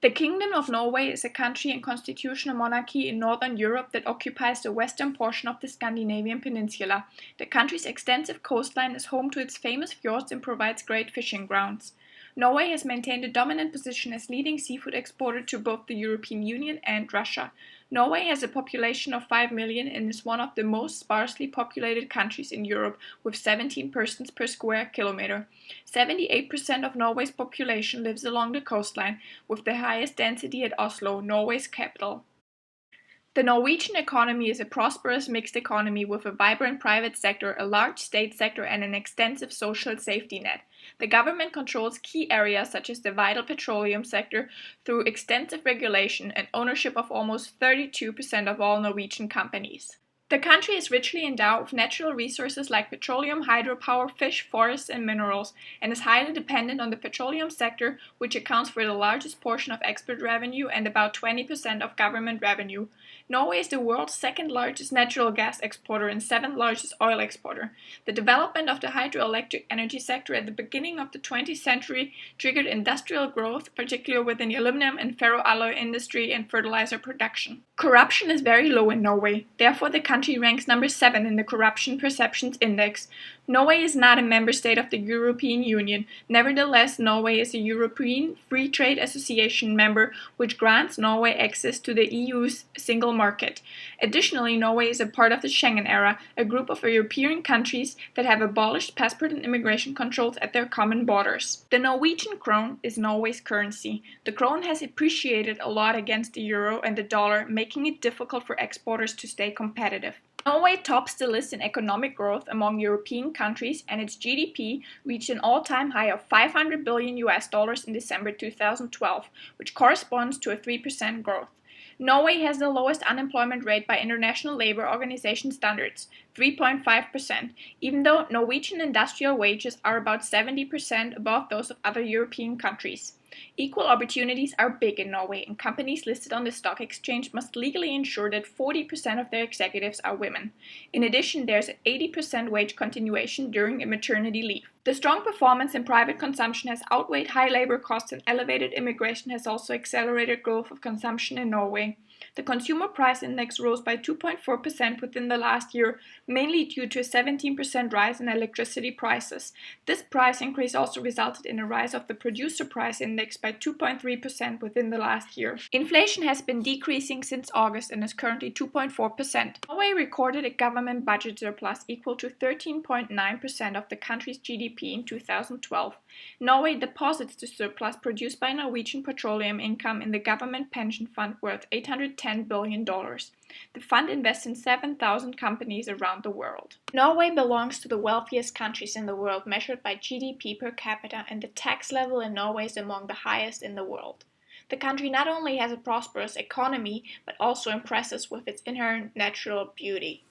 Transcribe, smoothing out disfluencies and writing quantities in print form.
The Kingdom of Norway is a country and constitutional monarchy in northern Europe that occupies the western portion of the Scandinavian peninsula. The country's extensive coastline is home to its famous fjords and provides great fishing grounds. Norway has maintained a dominant position as leading seafood exporter to both the European Union and Russia. Norway has a population of 5 million and is one of the most sparsely populated countries in Europe, with 17 persons per square kilometer. 78% of Norway's population lives along the coastline, with the highest density at Oslo, Norway's capital. The Norwegian economy is a prosperous mixed economy with a vibrant private sector, a large state sector, and an extensive social safety net. The government controls key areas such as the vital petroleum sector through extensive regulation and ownership of almost 32% of all Norwegian companies. The country is richly endowed with natural resources like petroleum, hydropower, fish, forests, and minerals, and is highly dependent on the petroleum sector, which accounts for the largest portion of export revenue and about 20% of government revenue. Norway is the world's second largest natural gas exporter and seventh largest oil exporter. The development of the hydroelectric energy sector at the beginning of the 20th century triggered industrial growth, particularly within the aluminum and ferroalloy industry and fertilizer production. Corruption is very low in Norway, therefore the country ranks number 7 in the Corruption Perceptions Index. Norway is not a member state of the European Union. Nevertheless, Norway is a European Free Trade Association member, which grants Norway access to the EU's single market. Additionally, Norway is a part of the Schengen area, a group of European countries that have abolished passport and immigration controls at their common borders. The Norwegian krone is Norway's currency. The krone has appreciated a lot against the euro and the dollar, making it difficult for exporters to stay competitive. Norway tops the list in economic growth among European countries, and its GDP reached an all-time high of $500 billion in December 2012, which corresponds to a 3% growth. Norway has the lowest unemployment rate by International Labour Organization standards, 3.5%, even though Norwegian industrial wages are about 70% above those of other European countries. Equal opportunities are big in Norway, and companies listed on the stock exchange must legally ensure that 40% of their executives are women. In addition, there's an 80% wage continuation during a maternity leave. The strong performance in private consumption has outweighed high labor costs, and elevated immigration has also accelerated growth of consumption in Norway. The consumer price index rose by 2.4% within the last year, mainly due to a 17% rise in electricity prices. This price increase also resulted in a rise of the producer price index by 2.3% within the last year. Inflation has been decreasing since August and is currently 2.4%. Norway recorded a government budget surplus equal to 13.9% of the country's GDP in 2012. Norway deposits the surplus produced by Norwegian petroleum income in the government pension fund worth $810 billion. The fund invests in 7,000 companies around the world. Norway belongs to the wealthiest countries in the world measured by GDP per capita, and the tax level in Norway is among the highest in the world. The country not only has a prosperous economy, but also impresses with its inherent natural beauty.